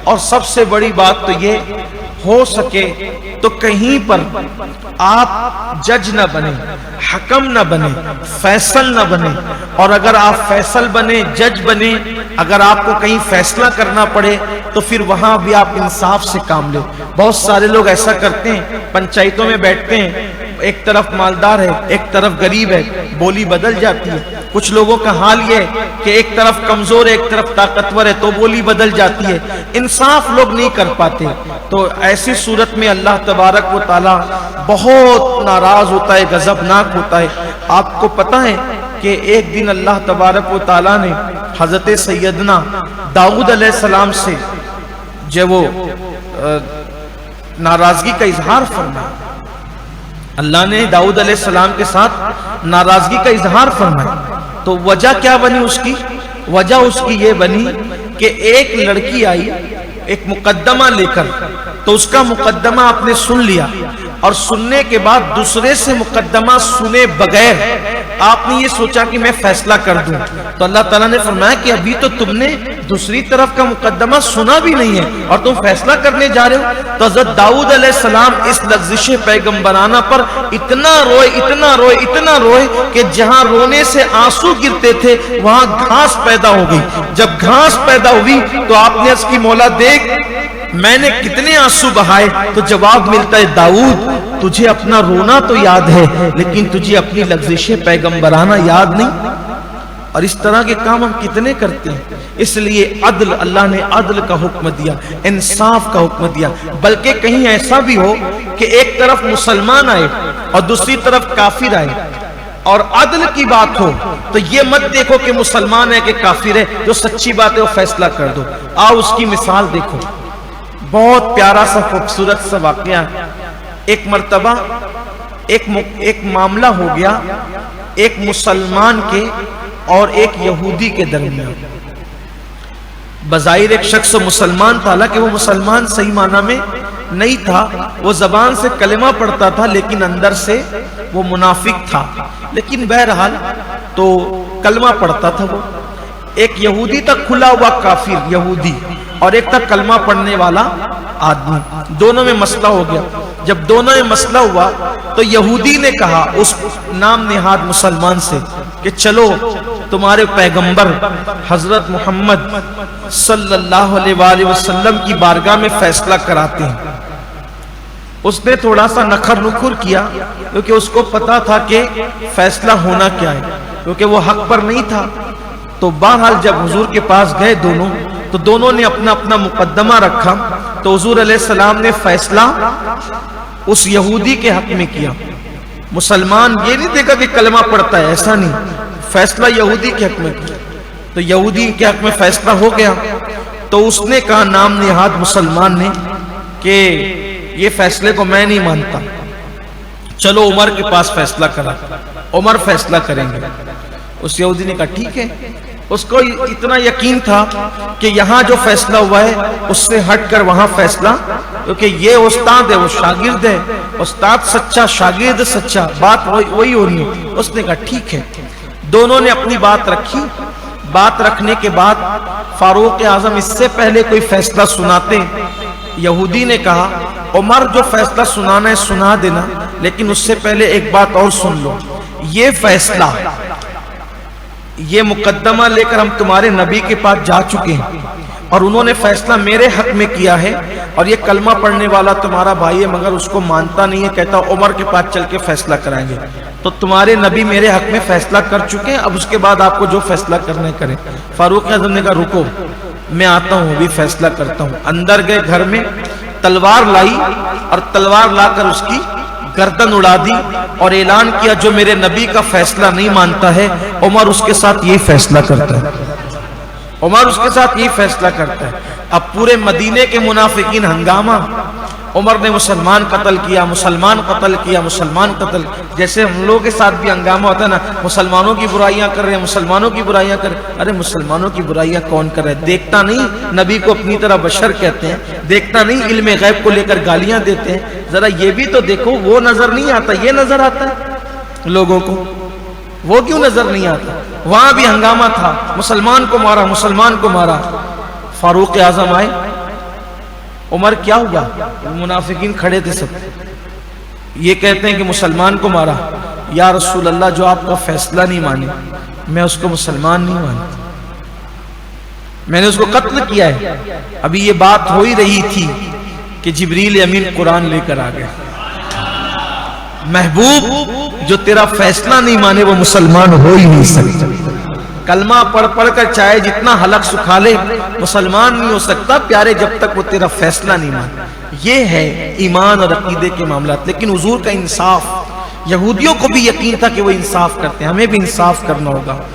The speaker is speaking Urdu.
اور سب سے بڑی بات تو یہ ہو سکے تو کہیں پر آپ جج نہ بنے، حکم نہ بنے، فیصل نہ بنے، اور اگر آپ فیصل بنے، جج بنے، اگر آپ کو کہیں فیصلہ کرنا پڑے تو پھر وہاں بھی آپ انصاف سے کام لیں۔ بہت سارے لوگ ایسا کرتے ہیں، پنچایتوں میں بیٹھتے ہیں، ایک طرف مالدار ہے ایک طرف غریب ہے، بولی بدل جاتی ہے۔ کچھ لوگوں کا حال یہ ہے کہ ایک طرف کمزور ہے ایک طرف طاقتور ہے تو بولی بدل جاتی ہے، انصاف لوگ نہیں کر پاتے۔ تو ایسی صورت میں اللہ تبارک و تعالی بہت ناراض ہوتا ہے، غضبناک ہوتا ہے۔ آپ کو پتہ ہے کہ ایک دن اللہ تبارک و تعالی نے حضرت سیدنا داؤد علیہ السلام سے جو وہ ناراضگی کا اظہار فرمایا، اللہ نے داؤد علیہ السلام کے ساتھ ناراضگی کا اظہار فرمایا۔ تو وجہ کیا بنی اس کی؟ وجہ اس کی یہ بنی کہ ایک لڑکی آئی ایک مقدمہ لے کر، تو اس کا مقدمہ آپ نے سن لیا، اور سننے کے بعد دوسرے سے مقدمہ سنے بغیر آپ نے یہ سوچا کہ میں فیصلہ کر دوں، تو اللہ تعالیٰ نے فرمایا کہ ابھی تو تم نے دوسری طرف کا مقدمہ سنا بھی نہیں ہے اور تم فیصلہ کرنے جا رہے ہو۔ تو حضرت داؤد علیہ السلام اس لغزش پیغمبرانہ پر اتنا روئے اتنا روئے اتنا روئے کہ جہاں رونے سے آنسو گرتے تھے وہاں گھاس پیدا ہو گئی۔ جب گھاس پیدا ہوئی تو آپ نے اس کی مولا دیکھ میں نے کتنے آنسو بہائے، تو جواب ملتا ہے داؤد تجھے اپنا رونا تو یاد ہے لیکن تجھے اپنی لغزش پیغمبرانہ یاد نہیں۔ اور اس طرح کے کام ہم کتنے کرتے ہیں۔ اس لیے عدل، اللہ نے عدل کا حکم دیا، انصاف کا حکم دیا۔ بلکہ کہیں ایسا بھی ہو کہ ایک طرف مسلمان آئے اور دوسری طرف کافر آئے اور عدل کی بات ہو تو یہ مت دیکھو کہ مسلمان ہے کہ کافر ہے، جو سچی بات ہے وہ فیصلہ کر دو۔ آؤ اس کی مثال دیکھو، بہت پیارا سا خوبصورت سا واقعہ۔ ایک مرتبہ ایک معاملہ ہو گیا ایک مسلمان کے اور ایک یہودی کے درمیان۔ بظاہر ایک شخص مسلمان تھا، حالانکہ وہ مسلمان صحیح معنی میں نہیں تھا، وہ زبان سے کلمہ پڑھتا تھا لیکن اندر سے وہ منافق تھا، لیکن بہرحال تو کلمہ پڑھتا تھا۔ وہ ایک یہودی تک کھلا ہوا کافر یہودی اور ایک تک کلمہ پڑھنے والا آدمی، دونوں میں مسئلہ ہو گیا۔ جب دونوں میں مسئلہ ہوا تو یہودی نے کہا اس نام نہاد مسلمان سے کہ چلو تمہارے پیغمبر حضرت محمد صلی اللہ علیہ وآلہ وسلم کی بارگاہ میں فیصلہ کراتے ہیں۔ اس نے تھوڑا سا نکھر نکھر کیا کیونکہ اس کو پتا تھا کہ فیصلہ ہونا کیا ہے، کیونکہ وہ حق پر نہیں تھا۔ تو بہرحال جب حضور کے پاس گئے دونوں تو دونوں نے اپنا اپنا مقدمہ رکھا، تو حضور علیہ السلام نے فیصلہ اس یہودی کے حق میں کیا۔ مسلمان یہ نہیں دیکھا کہ کلمہ پڑھتا ہے، ایسا نہیں، فیصلہ یہودی کے حق میں کیا۔ تو یہودی کے حق میں فیصلہ ہو گیا تو اس نے کہا نام نہاد مسلمان نے کہ یہ فیصلے کو میں نہیں مانتا، چلو عمر کے پاس فیصلہ کرا، عمر فیصلہ کریں گے۔ اس یہودی نے کہا ٹھیک ہے۔ اس کو اتنا یقین تھا کہ یہاں جو فیصلہ ہوا ہے اس سے ہٹ کر وہاں فیصلہ، کیونکہ یہ استاد ہے وہ شاگرد ہے، استاد سچا شاگرد سچا، بات وہی ہونی ہے۔ اس نے کہا ٹھیک ہے۔ دونوں نے اپنی بات رکھی۔ بات رکھنے کے بعد فاروق اعظم اس سے پہلے کوئی فیصلہ سناتے، یہودی نے کہا عمر جو فیصلہ سنانا ہے سنا دینا، لیکن اس سے پہلے ایک بات اور سن لو، یہ فیصلہ یہ مقدمہ لے کر ہم تمہارے نبی کے پاس جا چکے ہیں اور انہوں نے فیصلہ میرے حق میں کیا ہے، اور یہ کلمہ پڑھنے والا تمہارا بھائی ہے مگر اس کو مانتا نہیں ہے، کہتا عمر کے پاس چل کے فیصلہ کرائیں گے۔ تو تمہارے نبی میرے حق میں فیصلہ کر چکے ہیں، اب اس کے بعد آپ کو جو فیصلہ کرنے کریں۔ فاروق اعظم نے کہا رکو میں آتا ہوں، ابھی فیصلہ کرتا ہوں۔ اندر گئے گھر میں، تلوار لائی اور تلوار لا کر اس کی گردن اڑا دی اور اعلان کیا جو میرے نبی کا فیصلہ نہیں مانتا ہے عمر اس کے ساتھ یہی فیصلہ کرتا ہے، عمر اس کے ساتھ یہی فیصلہ کرتا ہے۔ اب پورے مدینے کے منافقین ہنگامہ، عمر نے مسلمان قتل کیا، مسلمان قتل کیا، مسلمان قتل، جیسے ہم لوگوں کے ساتھ بھی ہنگامہ ہوتا ہے نا، مسلمانوں کی برائیاں کر رہے ہیں، مسلمانوں کی برائیاں کر رہے ہیں۔ ارے مسلمانوں کی برائیاں کون کر رہے ہیں؟ دیکھتا نہیں نبی کو اپنی طرح بشر کہتے ہیں، دیکھتا نہیں علم غیب کو لے کر گالیاں دیتے ہیں، ذرا یہ بھی تو دیکھو، وہ نظر نہیں آتا، یہ نظر آتا ہے لوگوں کو، وہ کیوں نظر نہیں آتا؟ وہاں بھی ہنگامہ تھا، مسلمان کو مارا، مسلمان کو مارا۔ فاروق اعظم آئے عمر کیا ہوا؟ منافقین کھڑے تھے سب، یہ کہتے ہیں کہ مسلمان کو مارا، یا رسول اللہ جو آپ کا فیصلہ نہیں مانے میں اس کو مسلمان نہیں مانتا، میں نے اس کو قتل کیا ہے۔ ابھی یہ بات ہو ہی رہی تھی کہ جبریل امین قرآن لے کر آ گئے، محبوب جو تیرا فیصلہ نہیں مانے وہ مسلمان ہو ہی نہیں سکتا، کلمہ پڑھ پڑھ کر چاہے جتنا حلق سکھا لے مسلمان نہیں ہو سکتا پیارے جب تک وہ تیرا فیصلہ نہیں مانے۔ یہ ہے ایمان اور عقیدے کے معاملات۔ لیکن حضور کا انصاف، یہودیوں کو بھی یقین تھا کہ وہ انصاف کرتے ہیں، ہمیں بھی انصاف کرنا ہوگا۔